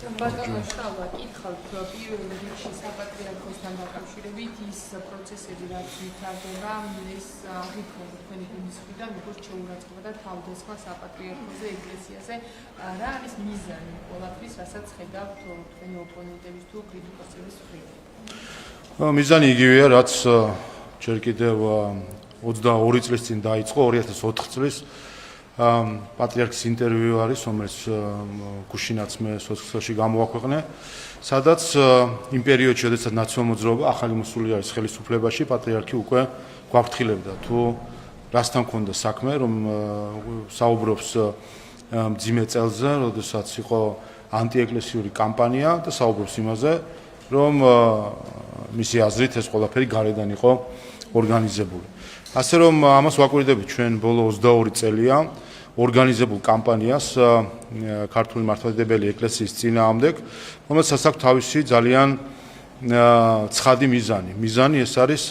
ბატონო შალვა, კითხავთ პირველ რიგში საპატრიარქოსთან დაკავშირებით ის პროცესები, რაც ვითარდება, ეს აღიქვამთ თქვენი გუნდის მხრიდან, როგორც შეურაცხყოფა და თავდასხმა საპატრიარქოზე, ეკლესიაზე, რა არის მიზანი ყველაფრის, რასაც ხედავთ თქვენი ოპონენტების თუ კრიტიკოსების მხრიდან? მიზანი იგივეა, რაც ჯერ კიდევ 22 წლის წინ დაიწყო, 2004 წლის პატრიარქის ინტერვიუ არის, რომელიც გუშინაც მე სოციალში გამოაქვეყნე, სადაც იმ პერიოდში, როდესაც ნაციონალურ მოძრაობა ახალი მოსული არის ხელისუფლებაში, პატრიარქი უკვე გვაფრთხილებდა თუ რასთან ქონდა საქმე, რომ საუბრობს მძიმე წელზე, როდესაც იყო ანტიეკლესიური კამპანია და საუბრობს იმაზე, რომ მისი აზრით ეს ყველაფერი გარედან იყო ორგანიზებული. ასე რომ ამას ვაკვირდებით ჩვენ ბოლო 22 წელია ორგანიზებულ კამპანიას ქართული მართლმადიდებელი ეკლესიის წინააღმდეგ, რომელსაც აქვს თავისი ძალიან ცხადი მიზანი. მიზანი ეს არის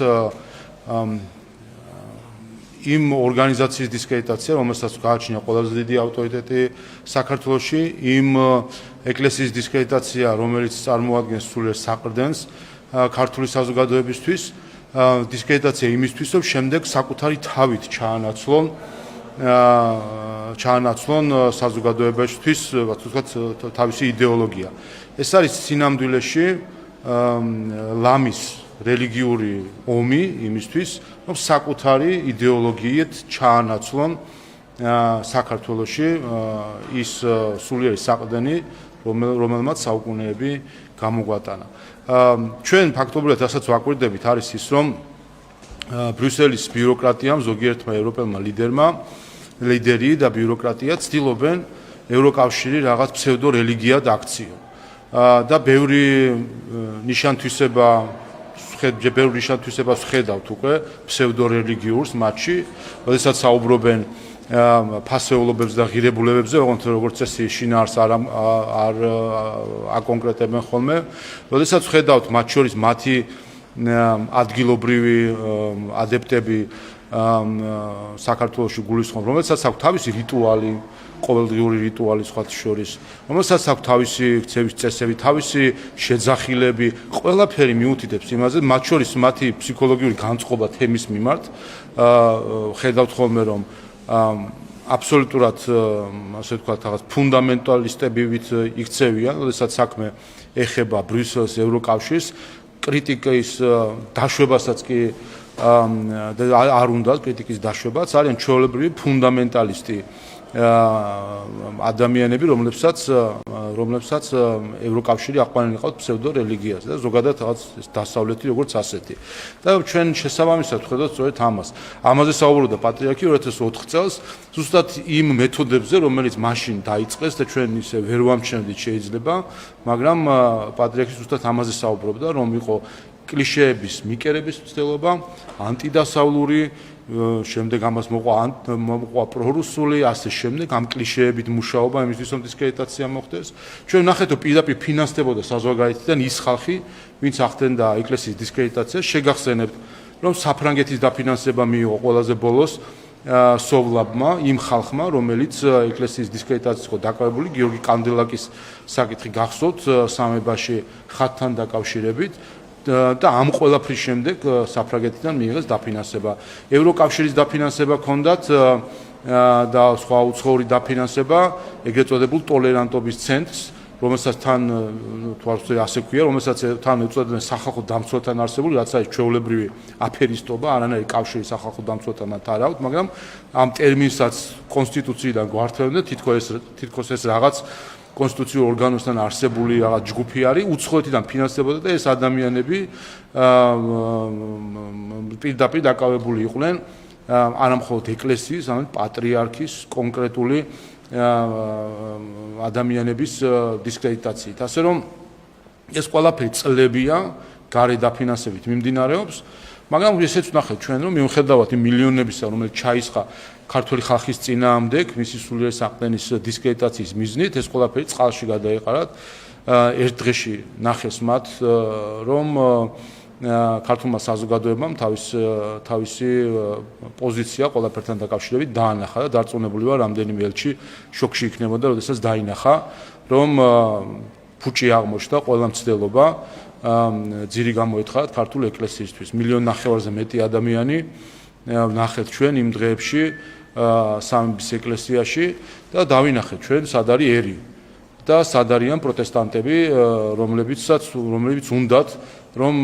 იმ ორგანიზაციის დისკრედიტაცია, რომელსაც გააჩნია ყველაზე დიდი ავტორიტეტი საქართველოში, იმ ეკლესიის დისკრედიტაცია, რომელიც წარმოადგენს სულიერ საყრდენს ქართული საზოგადოებისთვის, დისკრედიტაცია იმისთვის, რომ შემდეგ საკუთარი თავით ჩაანაცვლონ საზოგადოებისთვის, ვთქვათ, თავისი იდეოლოგია. ეს არის სინამდვილეში ლამის რელიგიური ომი იმისთვის, რომ საკუთარი იდეოლოგიით ჩაანაცვლონ საქართველოში ის სულიერი საყრდენი, რომელმაც საუკუნეები გამოგვატანა. ჩვენ ფაქტობრივად რასაც ვაკვირდებით არის ის, რომ ბრიუსელის ბიუროკრატიამ, ზოგიერთმა ევროპელმა ლიდერი და ბიუროკრატია ცდილობენ ევროკავშირი რაღაც ფსევდორელიგიად აქციონ. და ბევრი ნიშანთვისებას ხედავთ უკვე ფსევდორელიგიურს მათში, როდესაც საუბრობენ ფასეულობებზე და ღირებულებებზე, როგორც წესი შინაარს არ აკონკრეტებენ ხოლმე, როდესაც ხედავთ მათ შორის მათი ადგილობრივი ადეპტები საქართველოში გულისხმობ, რომელსაც აქვს თავისი რიტუალი, ყოველდღიური რიტუალი სხვა შორის, რომელსაც აქვს თავისი ქცევის წესები, თავისი შეძახილები, ყველაფერი მიუთითებს იმაზე, მათ შორის მათი ფსიქოლოგიური განწყობა თემის მიმართ, ხედავთ ხოლმე რომ აბსოლუტურად ასე ვთქვათ, რაღაც ფუნდამენტალისტებივით იქცევიან, როდესაც საქმე ეხება ბრიუსელის ევროკავშირს, კრიტიკის დაშვებასაც კი არ უნდა კრიტიკის დაშვებაც, არიან ჩვეულებრივი ფუნდამენტალისტი ადამიანები, რომლებსაც ევროკავშირი აყვანილი ყავთ ფსევდორელიგიაზე და ზოგადად რაღაც დასავლეთი როგორც ასეთი. და ჩვენ შესაბამისად ვხედავთ სწორედ ამას. ამაზე საუბრობდა პატრიარქი 2004 წელს, ზუსტად იმ მეთოდებზე, რომელიც მაშინ დაიწყეს და ჩვენ ისე ვერ ვამჩნევდით შეიძლება, მაგრამ პატრიარქი ზუსტად ამაზე საუბრობდა, რომ იყო კლიშეების მიკერების მცდელობა, ანტიდასავლური, შემდეგ ამას მოყვა პრორუსული, ასე შემდეგ, ამ კლიშეებით მუშაობა იმისთვის, რომ დისკრედიტაცია მოხდეს. ჩვენ ვნახეთ, რომ პირდაპირ ფინანსდებოდა საზღვარგარეთიდან ის ხალხი, ვინც ახდენდა ეკლესიის დისკრედიტაციას, შეგახსენებთ, რომ საფრანგეთის დაფინანსება მიიღო ყველაზე ბოლოს სოვლაბმა, იმ ხალხმა, რომელიც ეკლესიის დისკრედიტაციას იყო დაკავებული, გიორგი კანდელაკის საკითხი გახსოვთ სამებაში ხატთან დაკავშირებით. და ამ ყველაფრის შემდეგ საფრანგეთიდან მიიღეს დაფინანსება. ევროკავშირის დაფინანსება ჰქონდათ და სხვა უცხოური დაფინანსება, ეგრეთ წოდებულ ტოლერანტობის ცენტრს, რომელსაც თან თვალსაჩინო ასე ქვია, რომელსაც თან ეწოდებენ სახალხო დამცველთან არსებული, რაც არის ჩვეულებრივი აფერისტობა, არანაირი კავშირი სახალხო დამცველთან არ აქვს, მაგრამ ამ ტერმინსაც კონსტიტუციიდან გვართმევდნენ, თითქოს ეს რაღაც კონსტიტუციურ ორგანოსთან არსებული რაღაც ჯგუფი არის, უცხოეთიდან ფინანსდებოდა და ეს ადამიანები პირდაპირ დაკავებული იყვნენ არა მხოლოდ ეკლესიის, არამედ პატრიარქის კონკრეტული ადამიანების დისკრედიტაციით. ასე რომ ეს ყველაფერი წლებია გარე დაფინანსებით მიმდინარეობს, მაგრამ ესეც ვნახეთ ჩვენ, რომ მიუხედავად იმ მილიონებისა, რომელიც ჩაისხა ქართული ხალხის წინააღმდეგ, მისი სულიერი საყრდენის დისკრედიტაციის მიზნით, ეს ყველაფერი წყალში გადაეყარათ. ერთ დღეში ნახეს მათ, რომ ქართულმა საზოგადოებამ თავისი პოზიცია ყველაფერთან დაკავშირებით დაანახა და დარწმუნებული ვარ, რამდენიმე ელჩი შოკში იქნებოდა, როდესაც დაინახა, რომ ფუჭი აღმოჩნდა ყველა მცდელობა ძირი გამოეთხათ ქართულ ეკლესიისთვის. 1,5 მილიონზე მეტი ადამიანი ნახეთ ჩვენ იმ დღეებში სამების ეკლესიაში და დავინახეთ ჩვენ სად არის ერი და სად არიან პროტესტანტები, რომლებიც უნდათ რომ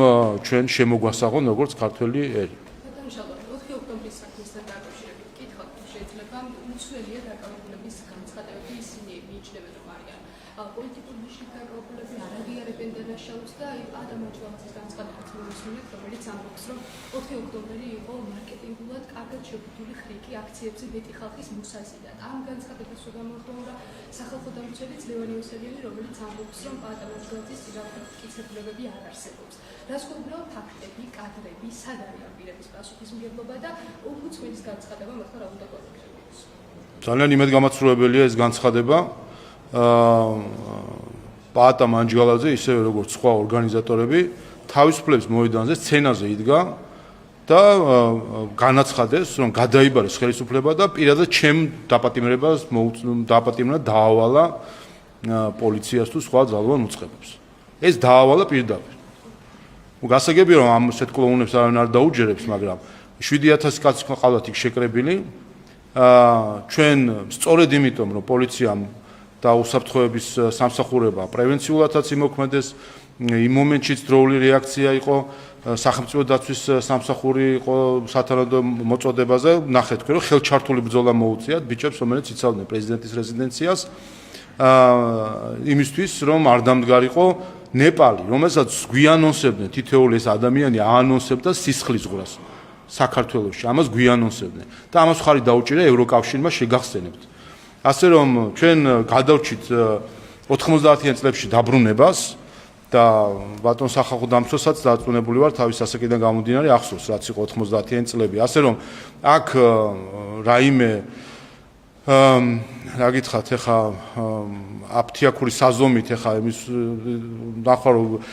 ჩვენ შემოგვასაღონ როგორც ქართველი ერი. ოქტომბერი იყო მარკეტინგულად კარგად შეგვიძლია ხრიკი აქციებზე მეტი ხალხის მოსაზიდად. ამ განცხადებას გამოხმაურა სახალხო დამცველიც ლევან იოსელიანი, რომელიც ამბობს, რომ პაატა მანჯგალაძის წინააღმდეგ მტკიცებულებები არ არსებობს. რაც უბრალოდ ფაქტები, კადრები, სად არის ამ პირების პასუხისმგებლობა და ომბუდსმენის განცხადება მოხდა რა უნდა კონკრეტულად. ძალიან იმედგამაცრუებელია ეს განცხადება. პაატა მანჯგალაძე ისევე როგორც სხვა ორგანიზატორები თავისუფლების მოედანზე სცენაზე იდგა და განაცხადეს, რომ გადაიბარეს ხელისუფლება და პირადად ჩემ დაპატიმრებას დააპატიმრა დაავალა პოლიციას თუ სხვა ძალოვან უწყებებს. ეს დაავალა პირდაპირ. გასაგებია რომ ამ ასეთ კლოუნებს არავინ არ დაუჯერებს, მაგრამ 7,000 კაცი ყავდათ იქ შეკრებილი. ჩვენ სწორედ იმიტომ რომ პოლიციამ და უსაფრთხოების სამსახურება პრევენციულადაც იმოქმედეს, იმ მომენტშიც დროული რეაქცია იყო, სახელმწიფო დაცვის სამსახური იყო სათანადო მოწოდებაზე, ნახეთ თქვენ რომ ხელჩართული ბრძოლა მოუწიათ ბიჭებს, რომელიც იცავდნენ პრეზიდენტის რეზიდენციას, იმისთვის რომ არ დამდგარიყო ნეპალი, რომელსაც გვიანონსებდნენ თითოეული ეს ადამიანი აანონსებდა სისხლისღვრას საქართველოში, ამას გვიანონსებდნენ და ამას ხარი დაუჭირა ევროკავშირმა შეგახსენებთ. ასე რომ ჩვენ გადავრჩით 90-იან წლებში დაბრუნებას და ბატონ სახალხო დამცველსაც დარწმუნებული ვარ თავის ასაკიდან გამომდინარე ახსოვს რაც იყო 90-იან წლები. ასე რომ აქ რაიმე რა გითხრათ ეხა აფთიაქური საზომით ეხა იმის ნახვა რომ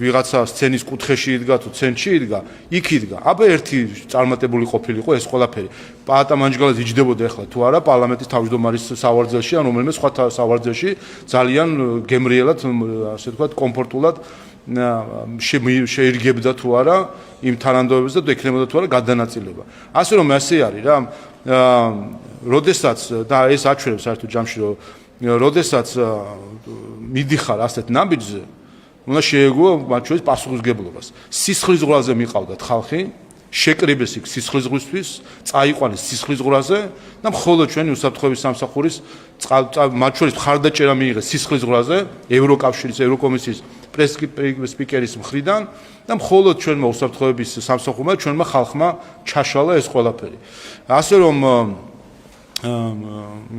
ვიღაცა სცენის კუთხეში იდგა თუ ცენტრში იდგა, იქ იდგა. აბა ერთი წარმატებული ყოფილიყო ეს ყველაფერი. პაატა მანჯგალაძე იჯდებოდა ეხლა თუ არა პარლამენტის თავმჯდომარის სავარძელში ან რომელიმე სხვა სავარძელში ძალიან გემრიელად ასე ვთქვათ კომფორტულად შეირგებდა თუ არა იმ თანამდებობებს და ექნებოდა თუ არა გადანაწილება. ასე რომ ასე არის რა როდესაც და ეს აჩვენებს საერთოდ ჯამში რომ როდესაც მიდიხარ ასეთ ნაბიჯზე უნდა შეეგუო მათ შორის პასუხისგებლობას. სისხლისღვრაზე მიყავდათ ხალხი, შეკრიბეს იქ სისხლისღვრისთვის, წაიყვანეს სისხლისღვრაზე და მხოლოდ ჩვენი უსაფრთხოების სამსახურის მათ შორის მხარდაჭერა მიიღეს სისხლისღვრაზე ევროკავშირის, ევროკომისიის პრეს-სპიკერის მხრიდან და მხოლოდ ჩვენმა უსაფრთხოების სამსახურმა, ჩვენმა ხალხმა ჩაშალა ეს ყველაფერი. ასე რომ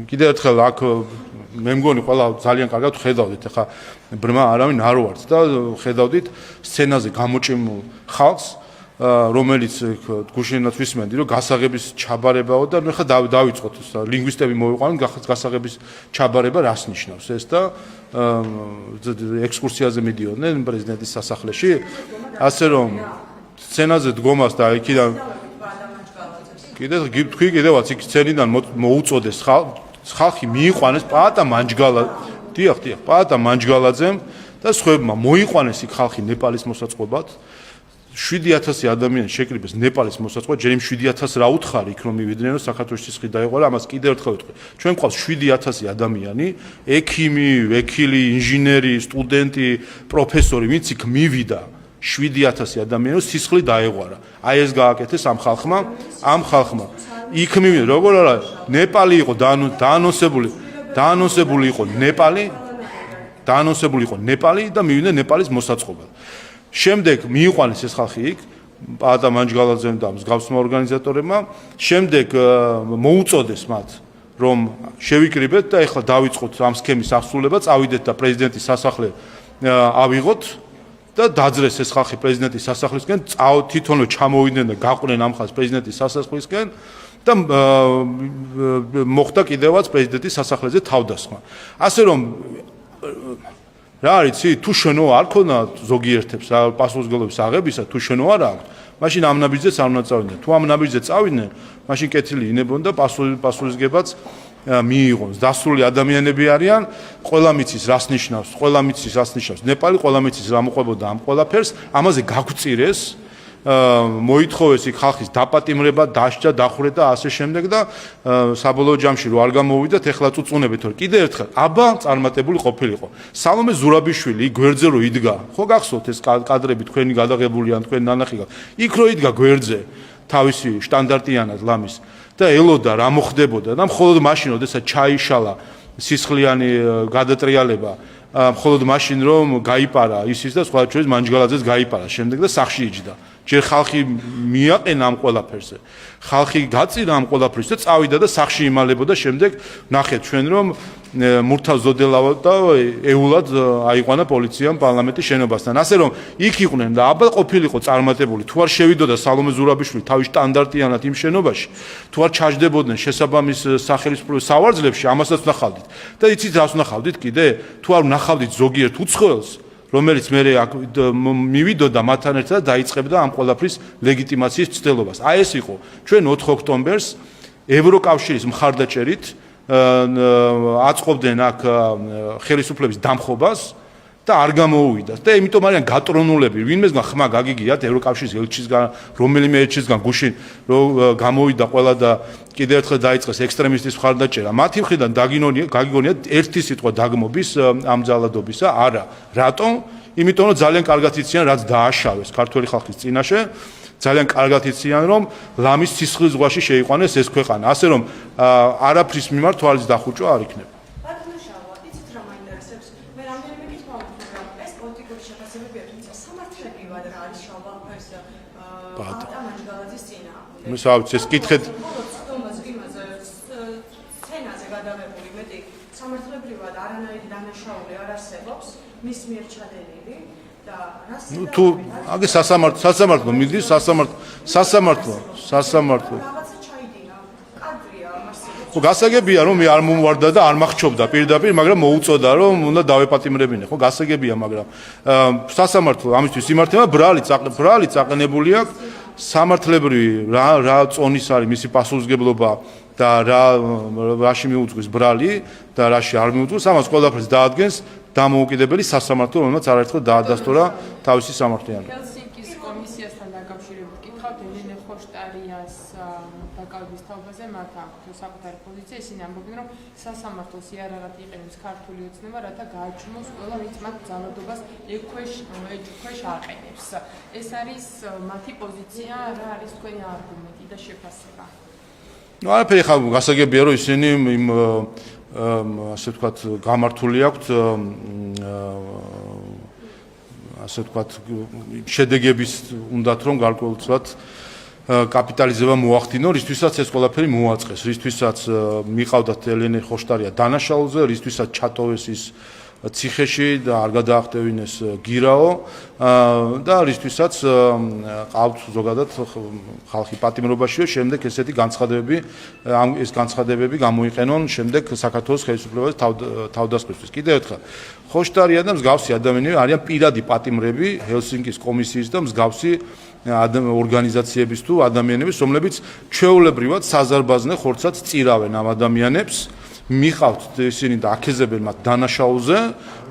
კიდევ ერთხელ აქ მე მგონი ყველა ძალიან კარგად ხედავდით, ახლა ბრმა არავინ არ ვართ და ხედავდით სცენაზე გამოჭიმულ ხალხს, რომელიც გუშინაც ვისმენდი, რომ გასაღების ჩაბარებაო და ახლა დავიწყოთ ლინგვისტები მოვიყვანოთ გასაღების ჩაბარება რას ნიშნავს ეს და ექსკურსიაზე მიდიოდნენ პრეზიდენტის სასახლეში, ასე რომ სცენაზე დგომას და იქიდან თქვი კიდევაც იქ სცენიდან მოუწოდეს ხალხი მიიყვანეს პაატა მანჯგალაძემ და სხვებმა მოიყვანეს იქ ხალხი ნეპალის მოსაწყობად 7,000 ადამიანი შეკრიბეს ნეპალის მოსაწყობად, ჯერ იმ 7,000 რა უთხარი იქ რომ მივიდნენ რომ საქართველოს სისხლი დაეყარა, ამას კიდევ ერთხელ ვიტყვი. ჩვენ გვყავს 7,000 ადამიანი, ექიმი, ვეკილი, ინჟინერი, სტუდენტი, პროფესორი, ვინც იქ მივიდა 7,000 ადამიანი რომ სისხლი დაეყარა. აი ეს გააკეთეს ამ ხალხმა. იქ მივიდა, როგორ არა, ნეპალი იყო დაანონსებული იყო ნეპალი და მივიდნენ ნეპალის მოსაწყობად. შემდეგ მიიყვანეს ეს ხალხი იქ პაატა მანჯგალაძემ და მსგავსმა ორგანიზატორებმა, შემდეგ მოუწოდეს მათ რომ შევიკრიბეთ და ეხლა დავიწყოთ ამ სქემის აღსრულება, წავიდეთ და პრეზიდენტის სასახლე ავიღოთ და დაძრეს ეს ხალხი პრეზიდენტის სასახლისკენ, თვითონვე ჩამოვიდნენ და გაყვნენ ამ ხალხს პრეზიდენტის სასახლისკენ და მოხდა კიდევაც პრეზიდენტის სასახლეზე თავდასხმა. ასე რომ რა არის თუ შენო არ ქონა ზოგიერთებს პასუხისმგებლობის აღებისა თუ შენო არ აქვს მაშინ ამ ნაბიჯზეც არ უნდა წავიდნენ თუ ამ ნაბიჯზე წავიდნენ მაშინ კეთილი ინებონ და პასუხისმგებლობაც მიიღონ. დასრული ადამიანები არიან, ყველა მიცის რას ნიშნავს, ნეპალი ყველა მიცის რა მოყვებოდა ამ ყველაფერს, ამაზე გაგვწირეს, მოითხოვეს იქ ხალხის დაპატიმრება, დასჯა, დახურება და ასე შემდეგ და საბოლოო ჯამში რო არ გამოვიდათ, ეხლა წუწუნებით რომ კიდე ერთხელ აბა წარმატებული ყოფილიყო. სალომე ზურაბიშვილი გვერდზე რო იდგა, ხო გახსოვთ ეს კადრები თქვენი გადაღებულია, თქვენი ნანახი გაქვს. იქ რო იდგა გვერდზე თავისი შტანდარტიანად ლამის და ელოდა რა მოხდებოდა და მხოლოდ მაშინ როდესაც ჩაიშალა სისხლიანი გადატრიალება, მხოლოდ მაშინ რომ გაიპარა ისის და სხვა ჩვენს მანჯგალაძეს გაიპარა შემდეგ და სახში იჯდა. ჯერ ხალხი მიაყენა ამ ყველაფერზე. ხალხი გაწირა ამ ყველაფერს და წავიდა და სახში იმალებოდა შემდეგ ნახეთ ჩვენ რომ მურთაზ ზოდელავა და ეულად აიყვანა პოლიციამ პარლამენტის შენობასთან. ასე რომ იქ იყვნენ და აბა ყოფილიყო წარმატებული. თუ არ შევიდოდა სალომე ზურაბიშვილი თავის სტანდარტიანად იმ შენობაში, თუ არ ჩაჯდებოდნენ შესაბამის სახელმწიფო სავარძლებში, ამასაც ვნახავდით. და იცით რას ვნახავდით კიდე? თუ არ ვნახავდით ზოგიერთ უცხოელს, რომელიც მე მივიდოდა მათთან ერთად და დაიწყებდა ამ ყველაფრის ლეგიტიმაციის ცდილობას. აი ეს იყო ჩვენ 4 ოქტომბერს ევროკავშირის მხარდაჭერით აწყობდნენ აქ ხელისუფლების დამხობას და არ გამოუვიდათ. და იმიტომ არიან გატრონულები, ვინმესგან ხმა გაგიგიათ ევროკავშირის ელჩისგან, რომელიმე ელჩისგან გუშინ რომ გამოვიდა ყველა და კიდევ ერთხელ დაიწყეს ექსტრემისტის მხარდაჭერა. მათი მხრიდან გაგიგონიათ ერთი სიტყვა დაგმობის ამ ძალადობისა, არა. რატომ? იმიტომ რომ ძალიან კარგად იციან, რაც დააშავეს ქართველი ხალხის წინაშე. ძალიან კარგად იციან, რომ ლამის სისხლის ზღვაში შეიყვანეს ეს ქვეყანა. ასე რომ არაფრის მიმართ თვალის დახუჭვა არ იქნება. მისავთ ეს კითხეთ სცენაზე გადაღებული მეტი სამართლებრივად არანაირი დანაშაული არ არსებობს მის მიერ ჩადენილი და რას თუ აგე სასამართლო მიდის სასამართლო რაღაცა ჩაიდინა კადრია მასზე გასაგებია რომ მე არ მომვარდა და არ მახჩობდა პირდაპირ მაგრამ მოუწოდა რომ უნდა დავეპატიმრებინე ხო გასაგებია მაგრამ სასამართლო ამისთვის იმართება ბრალი წაყენებული აქვს სამართლებრივი რა წონის არის მისი პასუხისგებლობა და რაში მიუძღვის ბრალი და რაში არ მიუძღვის ამას ყველაფერს დაადგენს დამოუკიდებელი სასამართლო რომელმაც არაერთხელ დაადასტურა თავისი სამართლიანობა. ჰელსინკის კომისიასთან დაკავშირებით კითხავთ ელენე ხოშტარიას დაკავების თაობაზე მათ აქვს საკუთარი პოზიცია ისინი ამბობენ რომ სასამართლოს იარაღად იყენებს ქართული ოცნება რათა გააჩვენოს ყველა ვინც მათ ძალადობას ექვეშ აყენებს. ეს არის მათი პოზიცია, რა არის თქვენი არგუმენტი და შეფასება? ნუ არაფერი ხა გასაგებია რომ ისინი იმ ასე ვთქვათ გამართული აქვთ ასე ვთქვათ შედეგების უნდათ რომ გარკვეულწილად კაპიტალიზება მოახდინო, რისთვისაც ეს ყველაფერი მოაწყეს, რისთვისაც მიყავდათ ელენე ხოშტარია დანაშაულზე, რისთვისაც ჩატოვეს ის ციხეში და არ გადაახტევინეს გირაო და რისთვისაც ყავთ ზოგადად ხალხი პატიმრობაში, შემდეგ ესეთი განცხადებები გამოიყენონ შემდეგ საქართველოს ხელისუფლებას თავდასხმისთვის. კიდევ ერთხელ ხოშტარია და მსგავსი ადამიანები არიან პირადი პატიმრები ჰელსინკის კომისიის და მსგავსი ორგანიზაციების თუ ადამიანების, რომლებიც ჩვეულებრივად საზარბაზნე ხორცად წირავენ ამ ადამიანებს. მიყავთ ისინი და აქეზებენ მათ დანაშაულზე,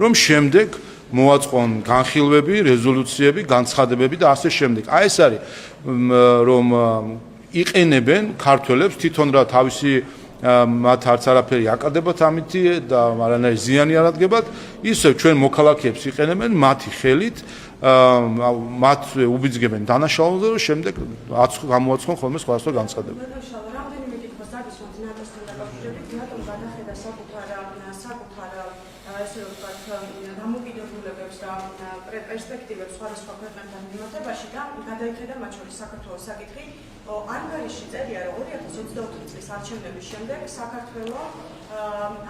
რომ შემდეგ მოაწყონ განხილვები, რეზოლუციები, განცხადებები და ასე შემდეგ. აი ეს არის რომ იყენებენ ქართველებს თვითონ რა თავისი მათ არც არაფერი აკარდებათ ამითი და არანაირი ზიანი არ ადგებათ, ისევ ჩვენ მოქალაქეებს იყენებენ მათი ხელით, მათ უბიძგებენ დანაშაულზე, რომ შემდეგ გამოაცხონ ხოლმე სხვადასხვა განცხადებები. პერსპექტივებს სხვადასხვა ქვეყნებთან მიმართებაში და გადაიხედა მათ შორის საქართველოს საკითხი. ანგარიში წერია, რომ 2024 წლის არჩევნების შემდეგ საქართველო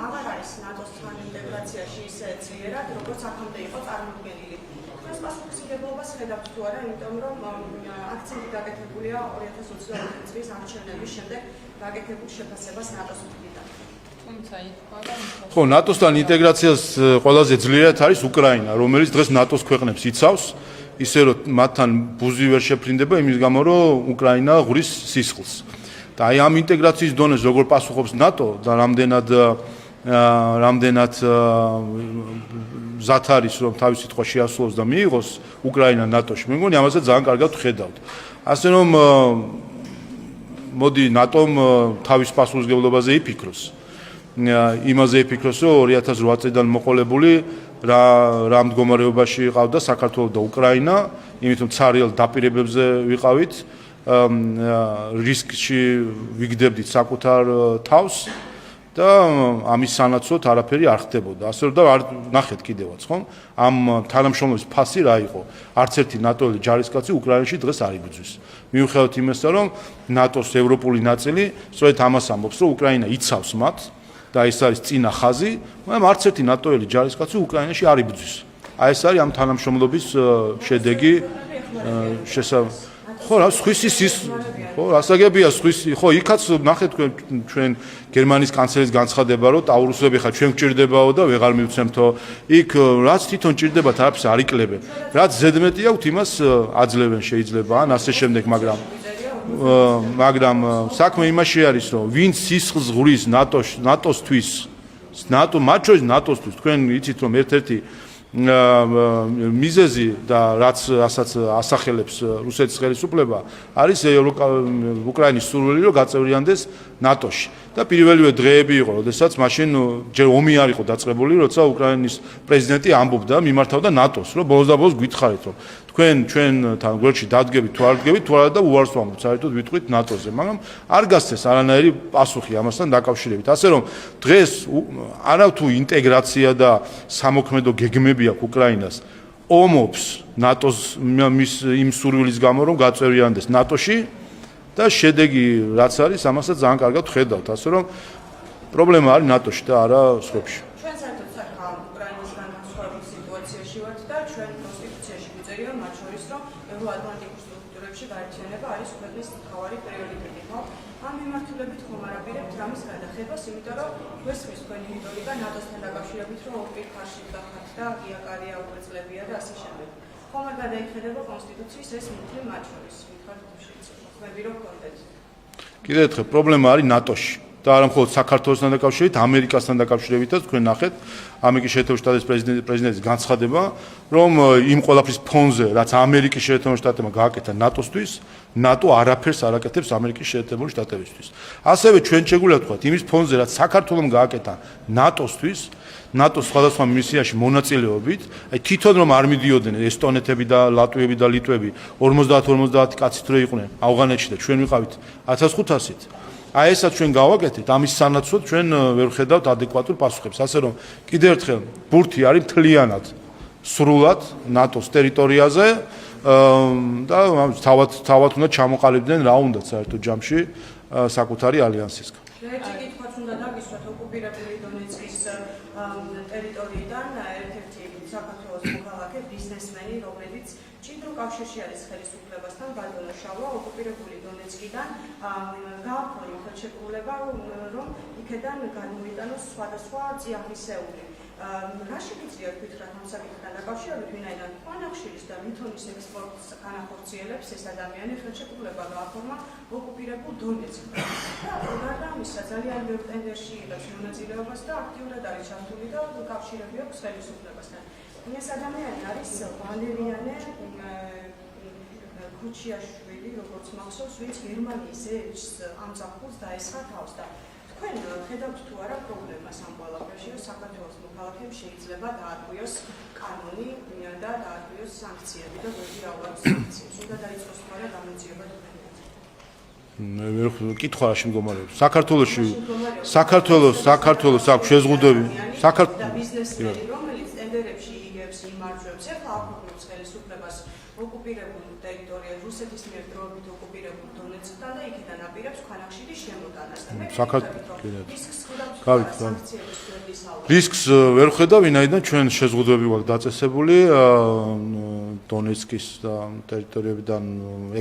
აღარ არის ნატოსთან ინტეგრაციაში ისე ძლიერად, როგორც აქამდე იყო წარმოდგენილი. ეს პასუხისმგებლობას ხედავთ თუ არა, იმიტომ რომ აქცენტი გაკეთებულია 2024 წლის არჩევნების შემდეგ გაკეთებულ შეფასებას ნატოს მხრიდან. ხო, ნატოსთან ინტეგრაციას ყველაზე ძლიერად არის უკრაინა, რომელიც დღეს ნატოს ქვეყნებს იცავს, ისე რომ მათთან ბუზი ვერ შეფრინდება იმის გამო, რომ უკრაინა ღურის სისხლს. და აი ამ ინტეგრაციის დონეს როგორ პასუხობს ნატო და რამდენად ზათ არის რომ თავის სიტყვა შეასრულოს და მიიღოს უკრაინა ნატოში. მე მგონი ამასაც ძალიან კარგად ვხედავთ. ასე რომ მოდი ნატომ თავის პასუხისმგებლობაზე იფიქროს. იმაზე იფიქროს, რომ 2008 წლიდან მოყოლებული რა მდგომარეობაში ყავდა საქართველო და უკრაინა, იმიტომ ცარიელ დაპირებებზე ვიყავით, რისკში ვიგდებდით საკუთარ თავს და ამის სანაცვლოდ არაფერი არ ხდებოდა. ასე რომ და ნახეთ კიდევაც, ხო? ამ თანამშრომლობის ფასი რა იყო? არც ერთი ნატოელი ჯარისკაცი უკრაინაში დღეს არ იბრძვის. მიუხედავად იმისა, რომ ნატოს ევროპული ნაწილი სწორედ ამას ამბობს, რომ უკრაინა იცავს მათ და ეს არის წინა ხაზი, მაგრამ არც ერთი ნატოელი ჯარისკაცი უკრაინაში არ იბრძვის. აი ეს არის ამ თანამშრომლობის შედეგი ხო რა სხვისი ხო რასაგებია სხვისი ხო იქაც ნახეთ ჩვენ გერმანიის კანცლერის განცხადება რომ ტაურუსები ხა ჩვენ გვჭირდებაო და ვეღარ მივცემთო იქ რაც თვითონ ჭირდებათ არაფერს არ იკლებენ რაც ზედმეტი აქვს იმას აძლევენ შეიძლება ან ასე შემდეგ მაგრამ საქმე იმაში არის რომ ვინც სისხლს ღურის ნატოსთვის ნატო მათ შორის ნატოსთვის თქვენ იცით რომ ერთ-ერთი მიზეზი და რასაც ასახელებს რუსეთის ხელისუფლება არის უკრაინის სურვილი რომ გაწევრიანდეს ნატოში და პირველივე დღეები იყო როდესაც მაშინ ჯერ ომი არ იყო დაწყებული როცა უკრაინის პრეზიდენტი ამბობდა მიმართავდა ნატოს რომ ბოლოს და ბოლოს გითხარით რომ ჩვენთან გვერდში დადგებით თუ არ დგებით თუ არა და უარს ვამბობთ საერთოდ ვიტყვით ნატოზე მაგრამ არ გასცეს არანაირი პასუხი ამასთან დაკავშირებით ასე რომ დღეს არა თუ ინტეგრაცია და სამოქმედო გეგმები აქვს უკრაინას ომობს ნატოს მის იმ სურვილის გამო რომ გაწევრიანდეს ნატოში და შედეგი რაც არის ამასაც ძალიან კარგად ხედავთ ასე რომ პრობლემა არის ნატოში და არა სხვებში ჩვენ საერთოდ საკითხავთ უკრაინისგან განსხვავებულ სიტუაციაში ვართ და ჩვენ კონსტიტუციაში გვიწერია მათ შორის რომ ევროატლანტიკურ სტრუქტურებში გაერთიანება არის ქვეყნის მთავარი პრიორიტეტი ხო ამ მიმართულებით ხომ არ აპირებთ რამის გადახებას იმიტომ რომ გვესმის თქვენი რიტორიკა ნატოსთან დაკავშირებით რომ ორ ფარში გახართ და იაკარია უკვე წლებია და ასე შემდეგ ხომ არ გადაიხედება კონსტიტუციის ეს მითი მათ შორის მითხართ ხმები რომ გქონდეთ კიდევ ერთხელ პრობლემა არის ნატოში და არა მხოლოდ საქართველოსთან დაკავშირებით, ამერიკასთან დაკავშირებითაც თქვენ ნახეთ ამერიკის შეერთებული შტატების პრეზიდენტის განცხადება, რომ იმ ყველაფრის ფონზე, რაც ამერიკის შეერთებული შტატებმა გააკეთა ნატოსთვის, ნატო არაფერს არ აკეთებს ამერიკის შეერთებული შტატებისთვის. ასევე ჩვენ შეგვიძლია ვთქვათ, იმის ფონზე, რაც საქართველომ გააკეთა ნატოსთვის, ნატოს სხვადასხვა მისიაში მონაწილეობით, აი თვითონ რომ არ მიდიოდნენ ესტონეთები და ლატვიები და ლიტვები 50-50 კაცით რო იყვნენ ავღანეთში და ჩვენ ვიყავით 1500-ით. აი ესაც ჩვენ გავაკეთეთ, ამის სანაცვლოდ ჩვენ ვერ ვხედავთ ადეკვატურ პასუხებს. ასე რომ კიდევ ერთხელ ბურთი არის მთლიანად სრულად ნატოს ტერიტორიაზე და თავად უნდა ჩამოყალიბდნენ რა უნდათ საერთოდ ჯამში საკუთარი ალიანსისგან. ერთი კითხვაც უნდა დაგისვათ ოკუპირებული დონეცკის ტერიტორიიდან ერთ-ერთი საქართველოს მოქალაქე ბიზნესმენი, რომელიც ჭიდრო კავშირში არის ხელისუფლებასთან, ბატონო შავა, ოკუპირებული დონეცკიდან გააფორმა ხელშეკრულება, რომ იქედან გადმოიტანოს სხვადასხვა წიაღისეული. რა შეგიძლიათ გითხრათ ამ საკითხთან დაკავშირებით, ვინაიდან ქვანახშირის და ლითონის ექსპორტს განახორციელებს ეს ადამიანი ხელშეკრულება გააფორმა ოკუპირებულ დონეცკში. და გარდა ამისა, ძალიან ბევრ ტენდერში იღებს მონაწილეობას და აქტიურად არის ჩართული და კავშირები აქვს ხელისუფლებასთან. ეს ადამიანი არის ვალერიანე ქუჩიაშვილი, როგორც მახსოვს, ვინც გერმანიის ელჩს ამძაფრებს დაესხა თავს და თქვენ ხედავთ თუ არა პრობლემას ამ ყველაფერში, რომ საქართველოს მოქალაქეებს შეიძლება დაარღვიოს კანონი და დაარღვიოს სანქციები და გოგი ავარის სანქციებს. უნდა დაიწყოს თუ არა გამოძიება მე ვერ ვკითხვა რა შემდგომარეობს. საქართველოს აქვს შეზღუდვები. და ბიზნესმენი, რომელიც ტენდერებში იგებს იმარჯვებს, ახლა აფორმებს ხელისუფლებას ოკუპირებულ ტერიტორიას, რუსეთის მიერ დროებით ოკუპირებულ დონეცკთან და იქიდან აპირებს ქვანახშირის შემოტანას. რისკს ვერ ხედავ, ვინაიდან ჩვენ შეზღუდვები გვაქვს დაწესებული დონეცკის და ტერიტორიებიდან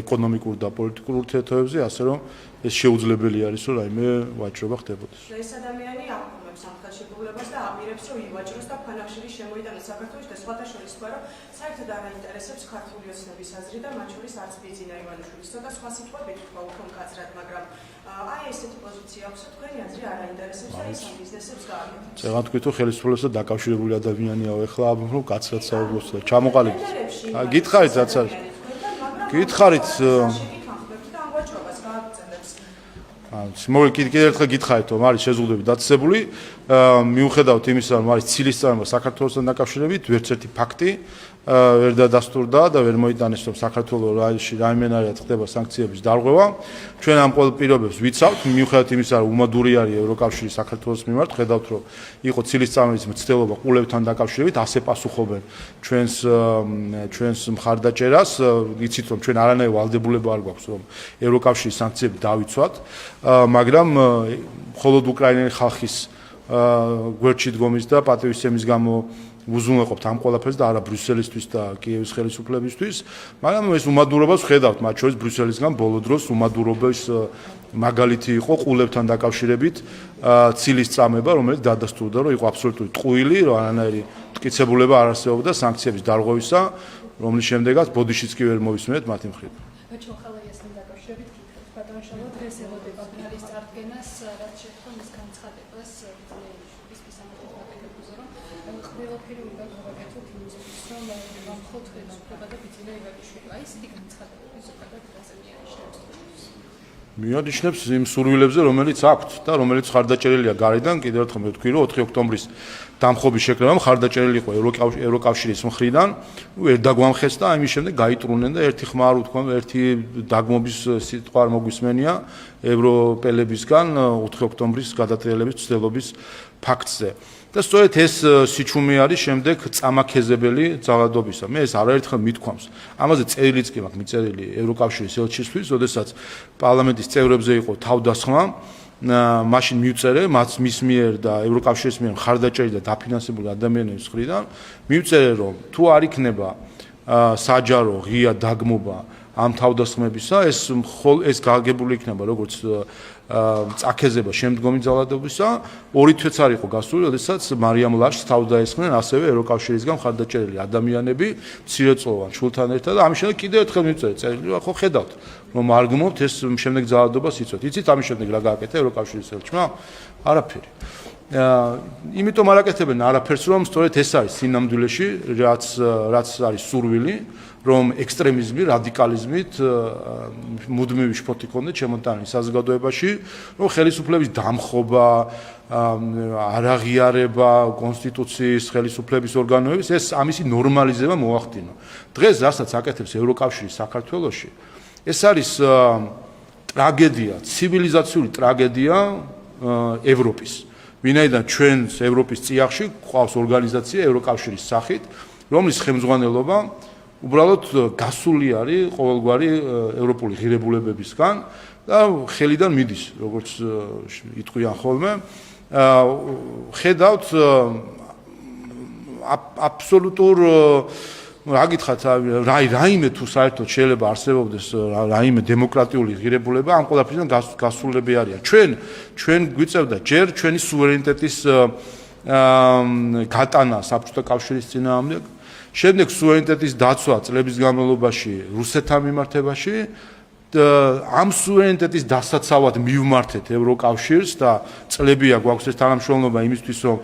ეკონომიკურ და პოლიტიკურ ურთიერთობებზე, ასე რომ ეს შეუძლებელი არის, რომ რაიმე ვაჭრობა ხდებოდეს. ეს ადამიანი აფორმებს ამ ხელშეკრულებას და აპირებს, რომ ივაჭროს და ქვანახშირის შემოიტანოს. არის საქართველოში და სხვათა შორის თქვა, რომ საერთოდ არ აინტერესებს ქართული ოცნების აზრი და მათ შორის არც ბიძინა ივანიშვილის. ცოტა სხვა სიტყვებით თქვა უფრო მკაცრად, მაგრამ აი ესეთი პოზიცია აქვს, თქვენი აზრი არ აინტერესებს და ის ამ ბიზნესებს გააკეთებს. წეგან თქვით, რომ ხელისუფლებასთან დაკავშირებული ადამიანია ეხლა რომ კაცრად საუბრობს და ჩამოყალიბდა. გითხარით რაც არის. გითხარით მოგე კიდევ ერთხელ გითხარით, რომ არის შეზღუდვები დაწესებული, მიუხედავად იმისა, რომ არის ცილის წარმოება საქართველოსთან დაკავშირებით, ვერც ერთი ფაქტი ვერ დადასტურდა და ვერ მოიტანეს, რომ საქართველოს რაიმენარიად ხდება სანქციების დარღვევა. ჩვენ ამ ყოველ პირობებს ვიცავთ, მიუხედავად იმისა, რომ უმადური არის ევროკავშირი საქართველოს მიმართ, ხედავთ, რომ იყო ცილის წარმოების მცდელობა ყულებთან დაკავშირებით, ასე პასუხობენ ჩვენს მხარდაჭერას. იცით, რომ ჩვენ არანაირი ვალდებულება არ გვაქვს, რომ ევროკავშირის სანქციები დავიცვათ, მაგრამ მხოლოდ უკრაინელი ხალხის გვერდში დგომის და პატივისცემის გამო უზრუნველყოფთ ამ ყველაფერს და არა ბრიუსელისთვის და კიევის ხელისუფლებისთვის, მაგრამ ეს უმადურობას ხედავთ, მათ შორის ბრიუსელისგან ბოლო დროს უმადურობის მაგალითი იყო ყულებთან დაკავშირებით ცილის წამება, რომელიც დადასტურდა, რომ იყო აბსოლუტური ტყუილი, რომ არანაირი მტკიცებულება არ არსებობდა სანქციების დარღვევისა, რომლის შემდეგაც ბოდიშიც კი ვერ მოვისმენთ მათი მხრიდან. ბაჩოხალაიასთან დაკავშირებით გითხრათ, ბატონ შალვა დღეს ელოდება ბნარის წარდგენას, რაც შეეხება მის განცხადებას ყველაფერი უნდა გავაკეთოთ იმისთვის, რომ გამხოთ ხელისუფლება და ბიძინა ივანიშვილი. აი ესეთი განცხადებები ზოგადად რაზე მიანიშნებს? მიანიშნებს იმ სურვილებზე, რომელიც აქვთ და რომელიც ხარდაჭერილია გარედან. კიდევ ერთხელ მე ვთქვი, რომ 4 ოქტომბრის დამხობის შეკრება ხარდაჭერილი იყო ევროკავშირის მხრიდან. ვერ დაგვამხეს და ამის შემდეგ გაიტრუნენ და ერთი ხმა არ უთქვა, ერთი დაგმობის სიტყვა არ მოგვისმენია ევროპელებისგან 4 ოქტომბრის გადატრიალების ცდილობის ფაქტზე. და სწორედ ეს სიჩუმე არის შემდეგ წამაქეზებელი ძალადობისა. მე ეს არაერთხელ მithქვამს. ამაზე წერილიც კი მაქვს მიწერილი ევროკავშირის ელჩისთვის, როდესაც პარლამენტის წევრებზე იყო თავდასხმა, მაშინ მივწერე მის მიერ და ევროკავშირის მიერ მხარდაჭერილი და დაფინანსებული ადამიანების მხრიდან, მივწერე რომ თუ არ იქნება საჯარო ღია დაგმობა ამ თავდასხმებისა, ეს გაგებული იქნება როგორც წაქეზება შემდგომი ძალადობისა. 2 თვეც არ იყო გასული, როდესაც მარიამ ლაშს თავდაესხნენ ასევე ევროკავშირისგან მხარდაჭერილი ადამიანები მცირეწლოვან შულთან ერთად და ამის შემდეგ კიდევ ერთხელ მივწერე წერილი, რომ ხო ხედავთ, რომ არ გმობთ ეს შემდეგ ძალადობას იცოთ. იცით ამის შემდეგ რა გააკეთა ევროკავშირის ელჩმა? არაფერი. იმიტომ არ აკეთებენ არაფერს, რომ სწორედ ეს არის სინამდვილეში, რაც არის სურვილი, რომ ექსტრემიზმი, რადიკალიზმით მუდმივი შფოთი ქონდეთ შემოტანილი საზოგადოებაში, რომ ხელისუფლების დამხობა, არაღიარება, კონსტიტუციის, ხელისუფლების ორგანოების ეს ამისი ნორმალიზება მოახდინა. დღეს რასაც აკეთებს ევროკავშირი საქართველოში, ეს არის ტრაგედია, ცივილიზაციური ტრაგედია ევროპის. ვინაიდან ჩვენს ევროპის წიაღში ყავს ორგანიზაცია ევროკავშირის სახით, რომლის ხელმძღვანელობა უბრალოდ გასული არის ყოველგვარი ევროპული ღირებულებებისგან და ხელიდან მიდის, როგორც იტყვიან ხოლმე. ხედავთ აბსოლუტურ რა გითხრათ, რაიმე თუ საერთოდ შეიძლება არსებობდეს რაიმე დემოკრატიული ღირებულება, ამ ყველაფერთან გასულები არიან. ჩვენ გვიწევდა ჯერ ჩვენი სუვერენიტეტის გატანა საბჭოთა კავშირის წინააღმდეგ, შემდეგ სუვერენიტეტის დაცვა წლების განმავლობაში რუსეთთან მიმართებაში, ამ სუვერენიტეტის დასაცავად მივმართეთ ევროკავშირს და წლებია გვაქვს ეს თანამშრომლობა იმისთვის, რომ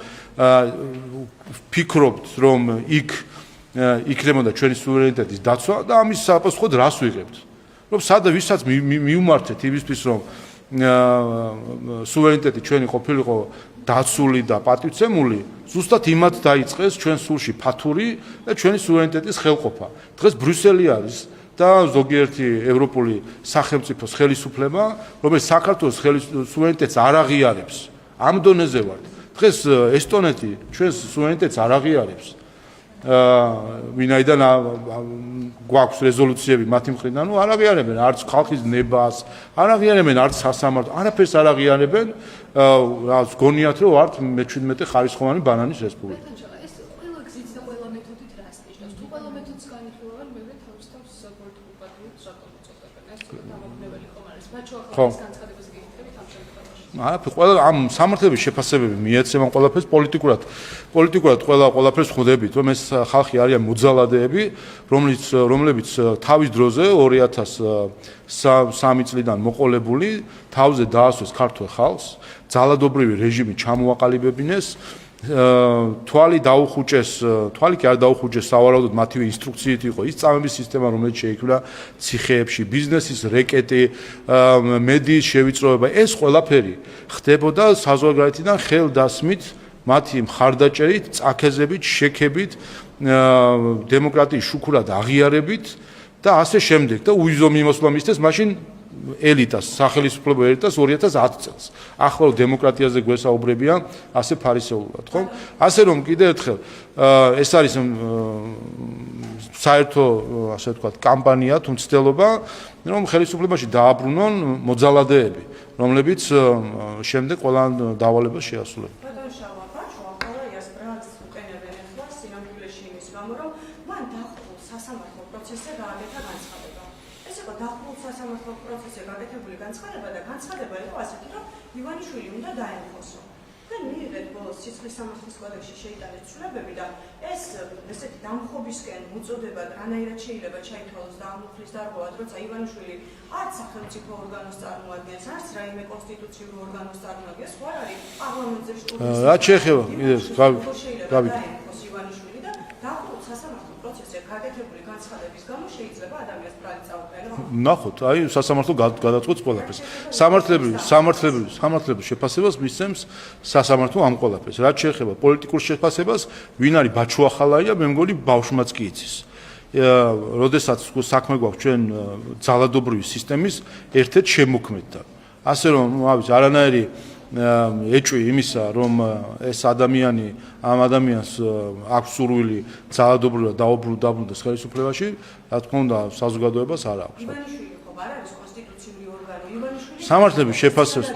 ვფიქრობთ, რომ იქნებოდა ჩვენი სუვერენიტეტის დაცვა და ამის საპასუხოდ რას ვიღებთ? რომ სადა ვისაც მივმართეთ იმისთვის, რომ სუვერენიტეტი ჩვენი ყოფილიყო დაცული და პატივცემული, ზუსტად იმათ დაიწყეს ჩვენ სულში ფათური და ჩვენი სუვერენიტეტის ხელყოფა. დღეს ბრიუსელი არის და ზოგიერთი ევროპული სახელმწიფოს ხელისუფლება, რომელიც საქართველოს სუვერენიტეტს არ აღიარებს. ამ დონეზე ვართ. დღეს ესტონეთი ჩვენს სუვერენიტეტს არ აღიარებს. ვინაიდან გვაქვს რეზოლუციები მათი მხრიდან, არ აღიარებენ არც ხალხის ნებას, არ აღიარებენ არც სასამართლოს, არაფერს არ აღიარებენ, რაც გონიათ, რომ ვართ მე-17 ხარისხოვანი ბანანის რესპუბლიკა. ეს ყველა გზით და ყველა მეთოდით რას ნიშნავს? თუ ყველა მეთოდს განიხილავენ, მე თავის თავს პოლიტიკურ პატრიოტს რატომ უწოდებენ? ეს დამოკიდებელი ხომ არის? ბაჩოახალის განცხადებას გეკითხებით ამ შემთხვევაში. ყველა ამ სამართლების შეფასებები მიეცემ ამ ყველაფერს პოლიტიკურად ყველაფერს ხვდებით, რომ ეს ხალხი არიან მოძალადეები, რომლებიც თავის დროზე 2003 წლიდან მოყოლებული თავზე დაასვეს ქართულ ხალხს, ძალადობრივი რეჟიმი ჩამოაყალიბებინეს, თვალი კი არ დაუხუჭეს, სავარაუდოდ მათივე ინსტრუქციით იყო ის წამების სისტემა, რომელიც შეიქმნა ციხეებში, ბიზნესის რეკეტი, მედიის შევიწროება, ეს ყველაფერი ხდებოდა საზღვარგარეთიდან ხელდასმით, მათი მხარდაჭერით, წაქეზებით, შექებით, დემოკრატიის შუქურად აღიარებით და ასე შემდეგ და უიზო მიმოსვლა მისცეს მაშინ ელიტას, სახელმწიფო ელიტას 2010 წელს. ახლა დემოკრატიაზე გვესაუბრებიან ასე ფარისეულად, ხო? ასე რომ კიდევ ერთხელ ეს არის საერთო, ასე ვთქვათ, კამპანია თუ მცდელობა, რომ ხელისუფლებაში დააბრუნონ მოძალადეები, რომლებიც შემდეგ ყველა დავალებას შეასრულებენ. სასამართლო პროცესზე გაკეთებული განცხადება და განცხადება იყო ასეთი, რომ ივანიშვილი უნდა დაემხოსო. და მიიღეთ ბოლოს სიცხლის სამართლის კოდექსში შეიტანეს ცვლილებები და ეს ესეთი დამხობისკენ უწოდება რანაირად შეიძლება ჩაითვალოს და ამუხლის დარღვევად, როცა ივანიშვილი არც სახელმწიფო ორგანოს წარმოადგენს, არც რაიმე კონსტიტუციურ ორგანოს წარმოადგენს, ხო არ არის პარლამენტზე შტუბის. რაც შეეხება ივანიშვილი და დაახლოებით სასამართლო პროცესზე გაკეთებული განცხადების გამო შეიძლება ადამიანს ბრალი წაუყენო. ნახოთ, აი სასამართლო გადაწყვეტს ყველაფერს. სამართლების შეფასებას მისცემს სასამართლო ამ ყველაფერს. რაც შეეხება პოლიტიკურ შეფასებას, ვინ არის ბაჩუახალაია, მე მგონი ბავშვმაც კი იცის. როდესაც საქმე გვაქვს ჩვენ ძალადობრივი სისტემის ერთ-ერთ შემოქმედთან. ასე რომ, არანაირი ეჭვი იმისა, რომ ეს ადამიანი ამ ადამიანს აქვს სურვილი ძალადობრივად დაუბრუნდეს ხელისუფლებაში, რა თქმა უნდა, საზოგადოებას არ აქვს. ივანიშვილი ხო არ არის კონსტიტუციური ორგანო. ივანიშვილი სამართლების შეფასებას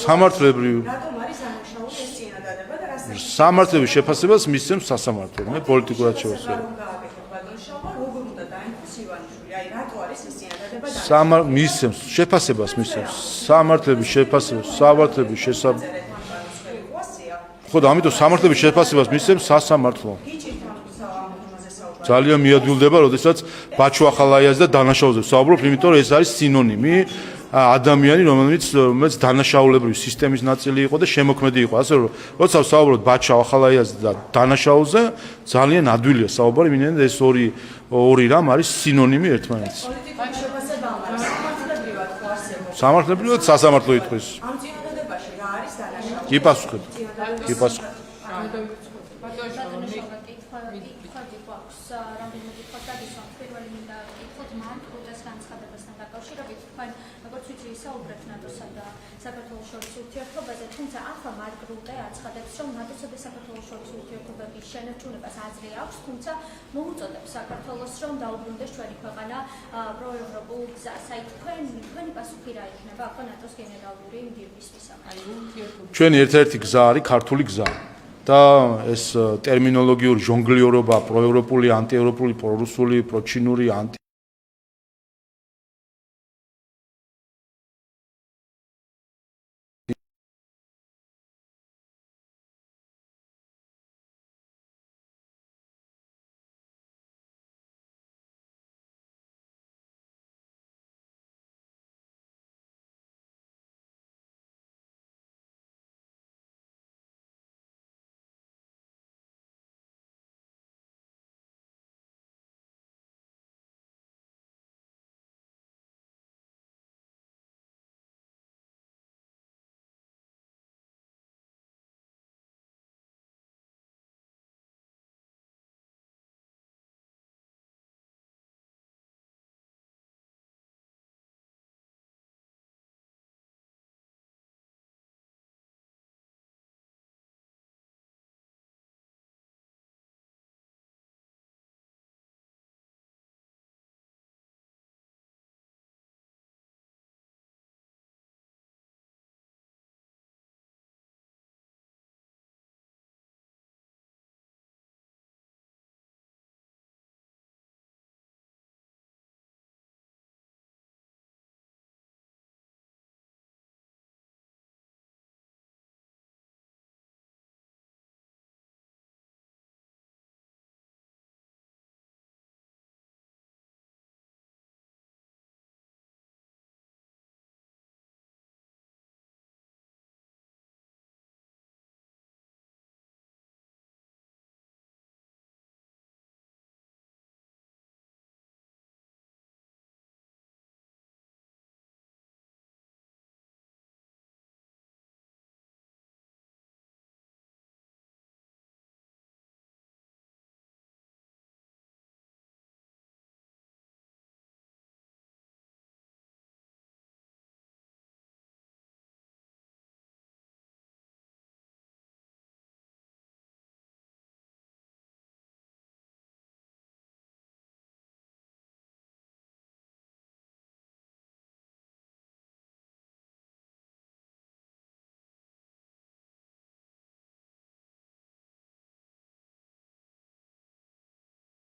სამართლებრივი რატომ არის ამუშავული ეს წინადადება და რას სამართლების შეფასებას მისცემს სასამართლო, მე პოლიტიკურად შევასრულებ. როგორ უნდა დაემხოს ივანიშვილი? აი რატო არის ეს წინადადება? მისცემს შეფასებას მისცემს სამართლების შეფასებას, სამართლების შესაბამისად. ხო და ამიტომ სამართლების შეფასებას მისცემს სასამართლო. ძალიან მიადვილდება, როდესაც ბაჩუახალაიას და დანაშაულზე ვსაუბრობ, იმიტომ რომ ეს არის სინონიმი ადამიანი, რომელიც დანაშაულებრივი სისტემის ნაწილი იყო და შემოქმედი იყო. ასე რომ, როცა ვსაუბრობ ბაჩუახალაიას და დანაშაულზე, ძალიან ადვილია საუბარი, ვინმე ეს ორი რამ არის სინონიმი ერთმანეთის. სამართლებრივად სასამართლო იტყვის. ამ წინადადებაში რა არის დანაშაული? კი პასუხებ. კი პასუხებ. საქართველოს შორის ურთიერთობაზე, თუმცა ახლა მარკ რუტე აცხადებს, რომ ნატოსა და საქართველოს შორის ურთიერთობების შენარჩუნებას აზრი აქვს, თუმცა მოუწოდებს საქართველოს, რომ დაუბრუნდეს ჩვენი ქვეყანა პროევროპულ გზას. აი თქვენი პასუხი რა იქნება ახლა ნატოს გენერალური მდივნის მისამართი? ჩვენი ერთ-ერთი გზა არის ქართული გზა. და ეს ტერმინოლოგიური ჟონგლიორობა, პროევროპული, ანტიევროპული, პრორუსული, პროჩინური,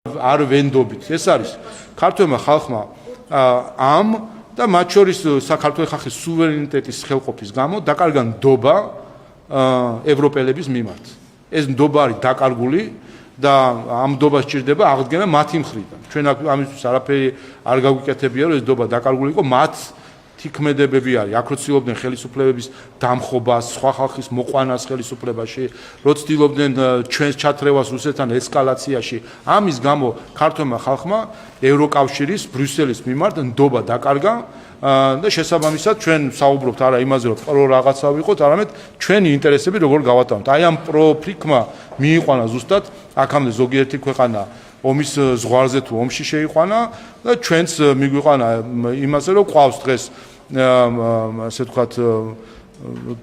არ ვენდობით. ეს არის ქართველმა ხალხმა ამ და მათ შორის საქართველოს ხალხის სუვერენიტეტის ხელყოფის გამო დაკარგა ნდობა ევროპელების მიმართ. ეს ნდობა არის დაკარგული და ამ ნდობას სჭირდება აღდგენა მათი მხრიდან. ჩვენ ამისთვის არაფერი არ გაგვიკეთებია, რომ ეს ნდობა დაკარგული იყო, მათ თქმედებები არის, აქ რო ცდილობდნენ ხელისუფლებების დამხობას, სხვა ხალხის მოყვანას ხელისუფლებაში, რო ცდილობდნენ ჩვენს ჩათრევას რუსეთთან ესკალაციაში, ამის გამო ქართველმა ხალხმა ევროკავშირის ბრიუსელის მიმართ ნდობა დაკარგა და შესაბამისად ჩვენ საუბრობთ არა იმაზე, რომ პრო რაღაცა ვიყოთ, არამედ ჩვენი ინტერესები როგორ გავატანოთ. აი ამ პროფრიქმა მიიყვანა ზუსტად აქამდე ზოგიერთი ქვეყანა ომის ზღვარზე თუ ომში შეიყვანა და ჩვენც მიგვიყვანა იმაზე, რომ ყავს დღეს ასე ვთქვათ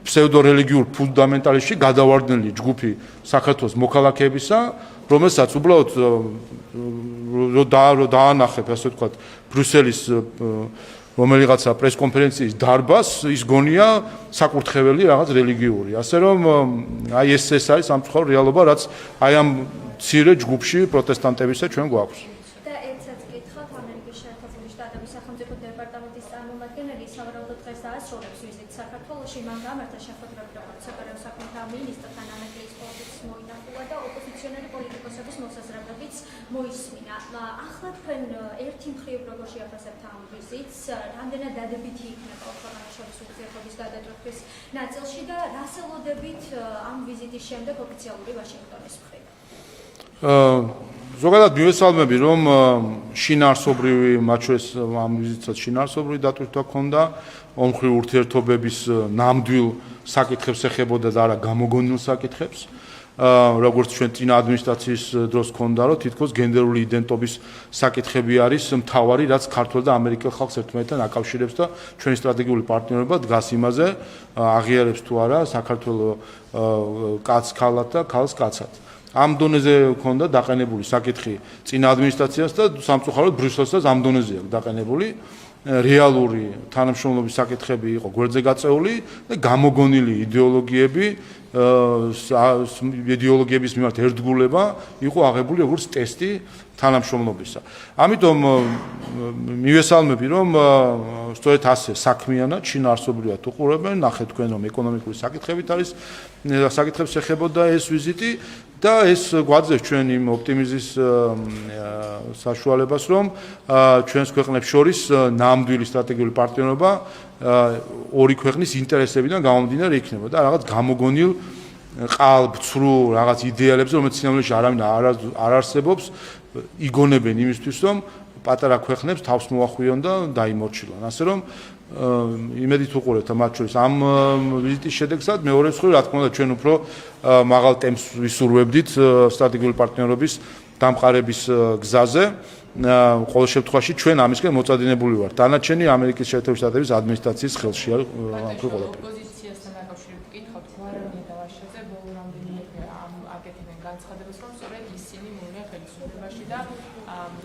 ფსევდორელიგიურ ფუნდამენტალისტში გადავარდნილი ჯგუფი საქართველოს მოქალაქეებისა, რომელსაც უბრალოდ რო დაანახებ, ასე ვთქვათ, ბრიუსელის რომელიღაცა პრესკონფერენციის დარბას, ის გონია საკურთხეველი რაღაც რელიგიური. ასე რომ აი ეს არის სამწუხარო რეალობა, რაც აი ამ მცირე ჯგუფში პროტესტანტებისა ჩვენ გვაქვს. და ერთსაც გითხავთ ამერიკის შეერთებული შტატების სახელმწიფო დეპარტამენტის წარმომადგენელი სავარაუდოდ დღეს დაასრულებს ვიზიტს საქართველოში, მან გამართა შეხვედრები საგარეო საქმეთა მინისტრთან ანაკეის პოლიტიკის მოინახულა და ოპოზიციონერი პოლიტიკოსების მოსაზრებებიც მოისმინა. ახლა თქვენ ერთი მხრივ როგორ შეაფასებთ ამ ვიზიტს, რამდენად დადებითი იქნება ქვეყანას შორის ურთიერთობის გადაწყვეტის ნაწილში და რას ელოდებით ამ ვიზიტის შემდეგ ოფიციალური ვაშინგტონის მხრივ? ზოგადად მივესალმები, რომ შინაარსობრივი, მათ შორის ამ ვიზიტსაც შინაარსობრივი დატვირთვა ჰქონდა, ომხრივ ურთიერთობების ნამდვილ საკითხებს ეხებოდა და არა გამოგონილ საკითხებს. როგორც ჩვენ წინა ადმინისტრაციის დროს ჰქონდა, რომ თითქოს გენდერული იდენტობის საკითხები არის მთავარი, რაც ქართველ და ამერიკელ ხალხს ერთმანეთთან აკავშირებს და ჩვენი სტრატეგიული პარტნიორობა დგას იმაზე, აღიარებს თუ არა საქართველოს კაცს ქალად და ქალს კაცად. ამ დონეზე ჰქონდა დაყენებული საკითხი წინა ადმინისტრაციას და სამწუხაროდ ბრიუსელსაც ამ დონეზე აქვს დაყენებული. რეალური თანამშრომლობის საკითხები იყო გვერდზე გაწეული და გამოგონილი იდეოლოგიების მიმართ ერთგულება იყო აღებული როგორც ტესტი თანამშრომლობისა. ამიტომ მივესალმები, რომ სწორედ ასე საქმიანად, შინაარსობრივად უყურებენ, ნახეთ თქვენ, რომ ეკონომიკური საკითხებით არის საკითხებს ეხებოდა ეს ვიზიტი და ეს გვაძლევს ჩვენ იმ ოპტიმიზმის საშუალებას, რომ ჩვენს ქვეყნებს შორის ნამდვილი სტრატეგიული პარტნიორობა ორი ქვეყნის ინტერესებიდან გამომდინარე იქნება და რაღაც გამოგონილ ყალბცრუ რაღაც იდეალებზე, რომელიც სინამდვილეში არავინ არ არსებობს, იგონებენ იმისთვის, რომ პატარა ქვეყნებს თავს მოახვიონ და დაიმორჩილონ. ასე რომ იმედით უყურებთ მათ შორის ამ ვიზიტის შედეგსაც, მეორე მხრივ, რა თქმა უნდა, ჩვენ უფრო მაღალ ტემპს ვისურვებდით სტრატეგიული პარტნიორობის დამყარების გზაზე. ყოველ შემთხვევაში ჩვენ ამისკენ მოწადინებული ვართ. დანარჩენი ამერიკის შეერთებული შტატების ადმინისტრაციის ხელში არის ამ ყველაფერი. ოპოზიციასთან დაკავშირებით გითხავთ, გვარონია და ვაშაძე ბოლო რამდენიმე ამ აკეთებენ განცხადებას, რომ სწორედ ისინი მოვლენ ხელისუფლებაში და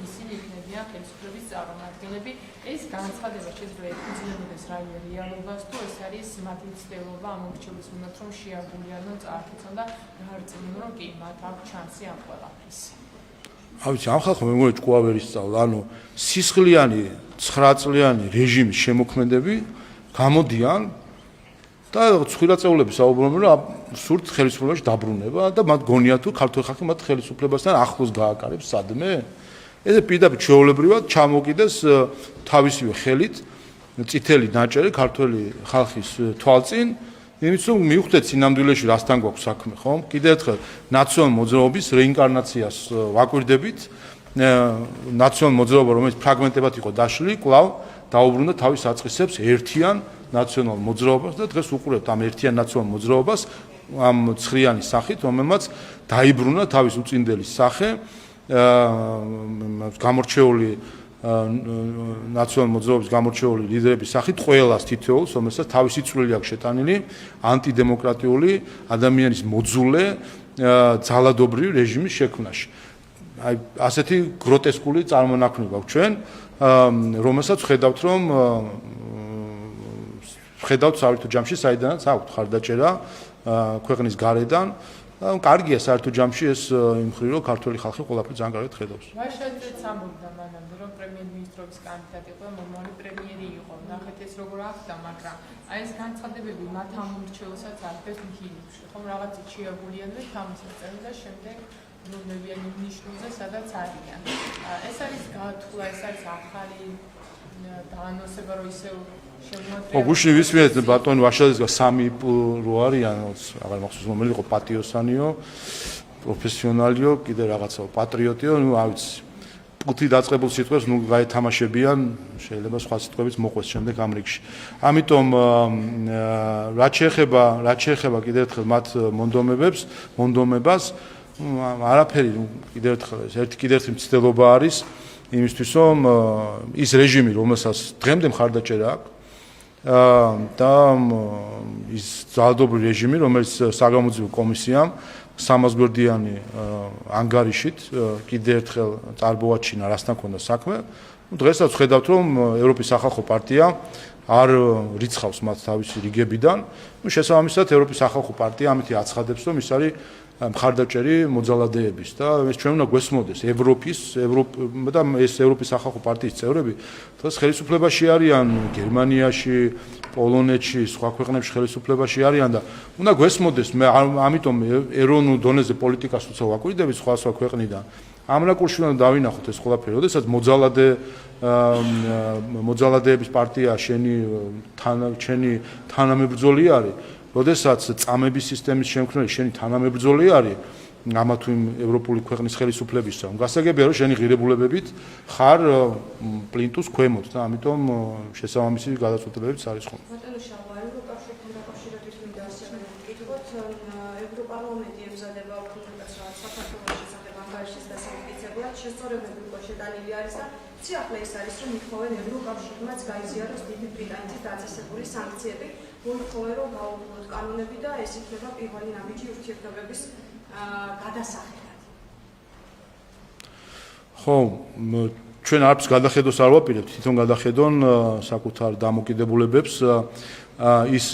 ისინი იქნებიან ხელისუფლების წარმომადგენლები. ეს განცხადება შეიძლება ეფუძნებოდეს რაიმე რეალობას, თუ ეს არის მათი ცდილობა ამ ურჩევის მიმართ, რომ შეაგულიანონ, წააქცონ და გაარწმუნონ, რომ კი მათ აქვს შანსი ამ ყველაფრის. ავიცი, ამ ხალხმა მე მგონი ჭკუა ვერ ისწავლა, ანუ სისხლიანი 9 წლიანი რეჟიმის შემოქმედები გამოდიან და ცხვირაწეულები საუბრობენ, რომ სურთ ხელისუფლებაში დაბრუნება და მათ გონია თუ ქართული ხალხი მათ ხელისუფლებასთან ახლოს გააკარებს სადმე. ეს პირდაპირ ჩვეულებრივად ჩამოკიდეს თავისივე ხელით წითელი ნაჭერი ქართული ხალხის თვალწინ, იმის რომ მივხვდეთ სინამდვილეში რასთან გვაქვს საქმე, ხო? კიდევ ერთხელ ნაციონალ მოძრაობის რეინკარნაციას ვაკვირდებით. ნაციონალ მოძრაობა, რომელიც ფრაგმენტებად იყო დაშლილი, კვლავ დაუბრუნდა თავის აწყისებს ერთიან ნაციონალ მოძრაობას და დღეს უყურებთ ამ ერთიან ნაციონალ მოძრაობას ამ ცხრიანი სახით, რომელმაც დაიბრუნა თავის უწინდელი სახე, გამორჩეული ნაციონალ მოძრაობის გამორჩეული ლიდერების სახით ყველას თითოეულს, რომელსაც თავისი წვლილი აქვს შეტანილი ანტიდემოკრატიული ადამიანის მოძულე ძალადობრივი რეჟიმის შექმნაში. აი ასეთი გროტესკული წარმონაქმნი გვაქვს ჩვენ, რომელსაც ხედავთ, რომ საერთო ჯამში საიდანაც აქვთ ხარდაჭერა ქვეყნის გარედან კარგია საერთო ჯამში ეს იმ მხრივ რომ ქართული ხალხი ყველაფერს ძალიან კარგად ხედავს. ვაშაძეც ამბობდა მანამდე რომ პრემიერ-მინისტრობის კანდიდატი იყო, მომავალი პრემიერი იყო. ნახეთ ეს როგორ ახდა, მაგრამ აი ეს განცხადებები მათ ამ მრჩეველსაც არბეს მქინებში. ხომ რაღაცით შეაგულიან და თამასს წერენ და შემდეგ ნორმებიან იმ ნიშნულზე, სადაც არიან. ეს არის გათვლა, ეს არის ახალი დაანონსება, რომ ისევ გუშინ ვისმენთ ბატონ ვაშაძეს სამი რო არიან, აღარ მახსოვს რომელი იყო პატიოსანიო, პროფესიონალიო, კიდე რაღაცაო, პატრიოტიო, ნუ არ ვიცი. პუთი დაწყებულ სიტყვებს ნუ გაეთამაშებიან, შეიძლება სხვა სიტყვებიც მოყვეს შემდეგ ამ რიგში. ამიტომ რაც შეეხება კიდე ერთხელ მათ მონდომებას, არაფერი კიდე ერთი მცდელობა არის იმისთვის, რომ ის რეჟიმი, რომელსაც დღემდე მხარდაჭერა აქვს და ის ძალადობრივი რეჟიმი, რომელიც საგამოძიებო კომისიამ 300 გვერდიანი ანგარიშით კიდე ერთხელ წარბოვაჩინა, რასთან ქონდა საქმე. დღესაც ხედავთ, რომ ევროპის სახალხო პარტია არ რიცხავს მათ თავისი რიგებიდან. შესაბამისად, ევროპის სახალხო პარტია ამით აცხადებს, რომ ის არის მხარდაჭერი მოძალადეების და ეს ჩვენ უნდა გვესმოდეს და ეს ევროპის სახალხო პარტიის წევრები დღეს ხელისუფლებაში არიან გერმანიაში, პოლონეთში, სხვა ქვეყნებში ხელისუფლებაში არიან და უნდა გვესმოდეს მე ამიტომ ეროვნულ დონეზე პოლიტიკას უცხო ვაკვირდებით სხვა ქვეყნიდან ამ რაკურსში უნდა დავინახოთ ეს ყველაფერი. როდესაც მოძალადეების პარტია შენი თანამებრძოლი არის, როდესაც წამების სისტემის შემქმნელი შენი თანამებრძოლი არის ამა თუ იმ ევროპული ქვეყნის ხელისუფლებისა. გასაგებია რომ შენი ღირებულებებით ხარ პლინტუს ქვემოთ და ამიტომ შესაბამისი გადაწყვეტილებებიც არის ხომ. ბატონო შალვა, ევროკავშირთან დაკავშირებით მინდა ასევე ვკითხოთ, ევროპარლამენტი ემზადება უკრაინას საქართველოს შესახებ ანგარიშის დასამტკიცებლად, შესწორებები უკვე შეტანილი არის და ახლა ეს არის რომ მithოვენ ევროკავშირმაც გაიზიაროს დიდი ბრიტანეთის დაწესებული სანქციები. მოითხოვენ რომ გაუქმოთ კანონები და ეს იქნება პირველი ნაბიჯი ურთიერთობების გადასახედად. ხო, ჩვენ არც გადახედოს არ ვაპირებთ, თვითონ გადახედონ საკუთარ დამოკიდებულებებს ის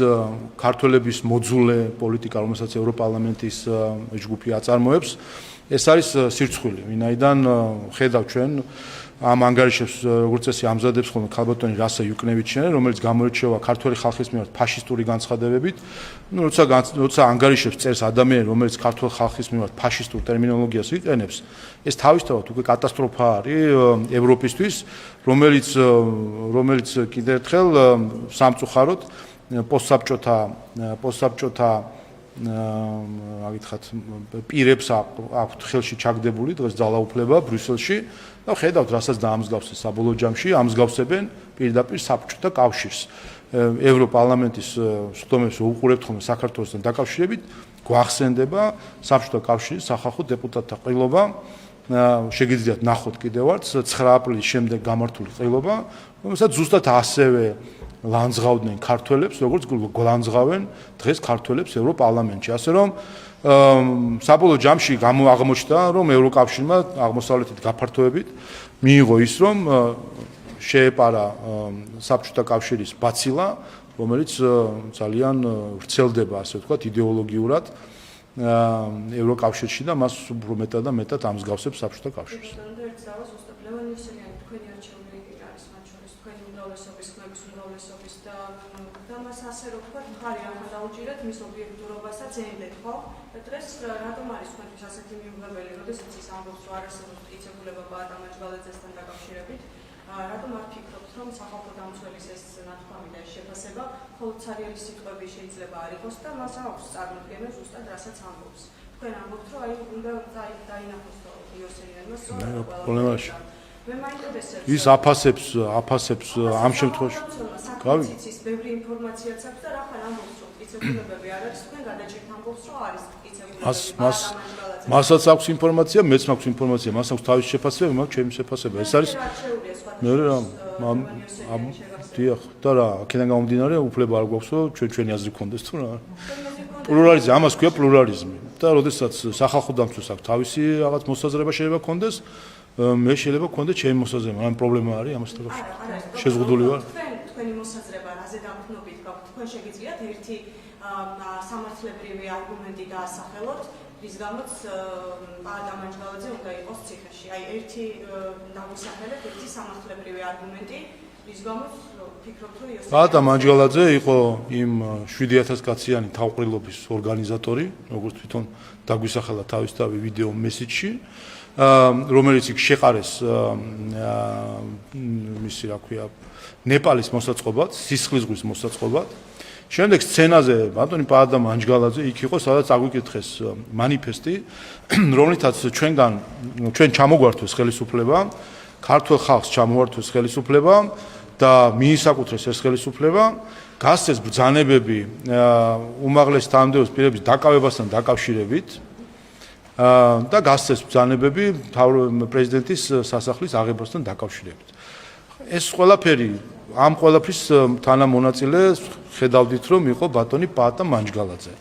ქართველების მოძულე პოლიტიკა, რომელსაც ევროპარლამენტის ჯგუფი აწარმოებს, ეს არის სირცხვილი, ვინაიდან ხედავ ჩვენ ამ ანგარიშებს როგორც წესი ამზადებს ხოლმე ქალბატონი რასა იუკნევიჩიანი, რომელიც გამოირჩევა ქართველი ხალხის მიმართ ფაშისტური განცხადებებით. ნუ როცა ანგარიშებს წერს ადამიანი, რომელიც ქართველ ხალხის მიმართ ფაშისტურ ტერმინოლოგიას იყენებს, ეს თავისთავად უკვე კატასტროფა არის ევროპისთვის, რომელიც კიდევ ერთხელ სამწუხაროდ პოსტსაბჭოთა აგითხათ პირებს აქვთ ხელში ჩაგდებული დღეს ძალაუფლება ბრიუსელში და ხედავთ რასაც დაამსგავს საბოლოო ჯამში ამსგავსებენ პირდაპირ საბჭოთა კავშირს. ევროპარლამენტის სხდომებს უყურებთ ხოლმე საქართველოსთან დაკავშირებით, გვახსენდება საბჭოთა კავშირის სახალხო დეპუტატთა ყრილობა, შეგიძლიათ ნახოთ კიდევაც 9 აპრილის შემდეგ გამართული ყრილობა, რომელსაც ზუსტად ასევე ლანძღავდნენ ქართველებს, როგორც გლანძღავენ დღეს ქართველებს ევროპარლამენტში. ასე რომ საბოლოო ჯამში აღმოჩნდა, რომ ევროკავშირმა აღმოსავლეთით გაფართოებით მიიღო ის, რომ შეეპარა საბჭოთა კავშირის ბაცილა, რომელიც ძალიან ვრცელდება, ასე ვთქვათ, იდეოლოგიურად ევროკავშირში და მას უფრო მეტად და მეტად ამსგავსებს საბჭოთა კავშირს. მას ასე რომ ვთქვათ, მხარი ახლა დაუჭირეთ მის ობიექტურობასაც ემდეთ, ხო? და დღეს რატომ არის თქვენთვის ასეთი მიუღებელი, როდესაც ის ამბობს, რომ არ არსებობს მტკიცებულება ბატონ მაჯვალაძესთან დაკავშირებით, რატომ არ ფიქრობთ, რომ სახალხო დამცველის ეს ნათქვამი და შეფასება მხოლოდ ცარიელი სიტყვები შეიძლება არ იყოს და მას აქვს წარმოდგენა ზუსტად რასაც ამბობს. თქვენ ამბობთ, რომ აი უნდა დაინახოს იოსელიანმა პრობლემაში. ის აფასებს ამ შემთხვევაში. გავიცის ბევრი ინფორმაციაც აქვს და რახან ამბობს რომ მტკიცებულებები არ არის, თქვენ გადაჭერთ ამბობს რომ არის მტკიცებულებები. მასაც აქვს ინფორმაცია, მეც მაქვს ინფორმაცია, მას აქვს თავის შეფასება, მაქვს ჩემი შეფასება. ეს არის მე რა დიახ, და რა, აქედან გამომდინარე უფლება არ გვაქვს რომ ჩვენი აზრი გქონდეს თუ რა. პლურალიზმი, ამას ქვია პლურალიზმი. და როდესაც სახალხო დამცველს აქვს თავისი რაღაც მოსაზრება შეიძლება გქონდეს, მე შეიძლება გქონდეს ჩემი მოსაზრება, რამე პრობლემა არის ამას დაკავშირებით. შეზღუდული ვარ. თქვენი მოსაზრება რაზე დამქნობით გაქვთ? თქვენ შეგიძლიათ ერთი სამართლებრივი არგუმენტი დაასახელოთ, რის გამოც პაატა მანჯგალაძე უნდა იყოს ციხეში. აი ერთი დავისახელეთ, ერთი სამართლებრივი არგუმენტი, რის გამოც ვფიქრობ, თუ იოსებ პაატა მანჯგალაძე იყო იმ 7000 კაციანი თავყრილობის ორგანიზატორი, როგორც თვითონ დაგვისახელა თავისთავი ვიდეო მესიჯში, რომელიც იქ შეყარეს მისი რა ქვია ნეპალის მოსაწყობად, სისხლის ზღვის მოსაწყობად. შემდეგ სცენაზე ბატონი პაატა მანჯგალაძე იქ იყო, სადაც აგვიკითხეს მანიფესტი, რომლითაც ჩვენ ჩამოგვართვეს ხელისუფლება, ქართულ ხალხს ჩამოვართვეს ხელისუფლება და მიისაკუთრეს ეს ხელისუფლება, გასცეს ბრძანებები უმაღლეს თანამდებობის პირების დაკავებასთან დაკავშირებით და გასცეს ბრძანებები პრეზიდენტის სასახლის აღებასთან დაკავშირებით. ეს ყველაფერი ამ ყველაფრის თანამონაწილე ხედავდით რომ იყო ბატონი პაატა მანჯგალაძე.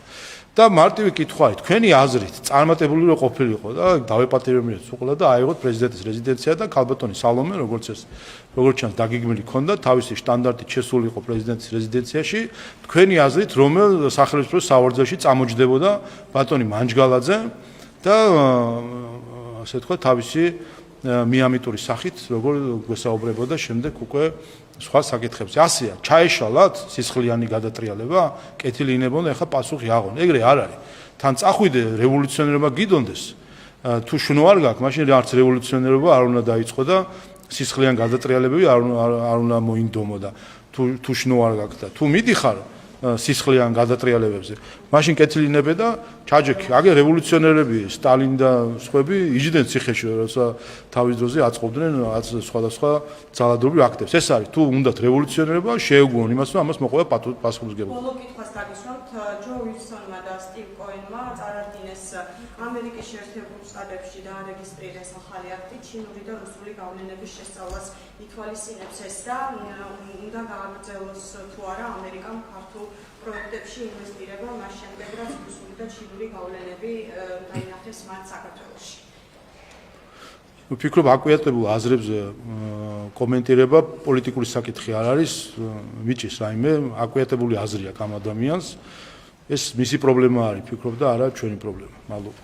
და მარტივი კითხვა არის, თქვენი აზრით წარმატებული რო ყოფილიყო და დავეპატიმრეთ უყლა და აიღოთ პრეზიდენტის რეზიდენცია და ქალბატონი სალომე როგორც ჩანს დაგეგმილი ქონდა თავისი სტანდარტით შესული იყო პრეზიდენტის რეზიდენციაში, თქვენი აზრით რომელ სახელმწიფო სავარძელში წამოჯდებოდა ბატონი მანჯგალაძე და ასე თქვა თავისი მიამიტური სახით როგორ გვესაუბრებოდა შემდეგ უკვე სხვა საკითხებზე. ასეა, ჩაეშალათ სისხლიანი გადატრიალება, კეთილი ინებოდა, ეხა პასუხი აღონ. ეგრე არ არის. თან წახვიდე რევოლუციონერობა გიდონდეს, თუ შნო არ გაქვს, მაშინ არც რევოლუციონერობა არ უნდა დაიწყო და სისხლიანი გადატრიალებები არ უნდა მოინდომო და თუ შნო არ გაქვს და თუ მიდიხარ სისხლიან გადატრიალებებზე. მაშინ კეთილი ინებე და ჩაჯექი. აგე რევოლუციონერები, სტალინი და სხვები იჯდნენ ციხეში, როცა თავის დროზე აწყობდნენ სხვადასხვა ძალადობრივ აქტებს. ეს არის, თუ უნდათ რევოლუციონერობა, შეეგუონ იმას, რომ ამას მოყვება პასუხისმგებლობა. ბოლო კითხვას დაგისვამთ, ჯო უილსონმა და სტივ კოენმა წარადგინეს ამერიკის შეერთებულ შტატებში დაარეგისტრირეს ახალი აქტი ჩინური და რუსული გავლენების შესწავლას ითვალისწინებს ეს და უნდა გააგრძელოს თუ არა ამერიკამ ქართულ პროექტებში ინვესტირება მას შემდეგ, რაც რუსული და ჩინური გავლენები დაინახეს მათ საქართველოში. ვფიქრობ, აკვიატებულ აზრებზე კომენტირება პოლიტიკური საკითხი არ არის, მიჭის რაიმე აკვიატებული აზრი აქვს ამ ადამიანს. ეს მისი პრობლემა არის, ვფიქრობ და არა ჩვენი პრობლემა. მადლობა.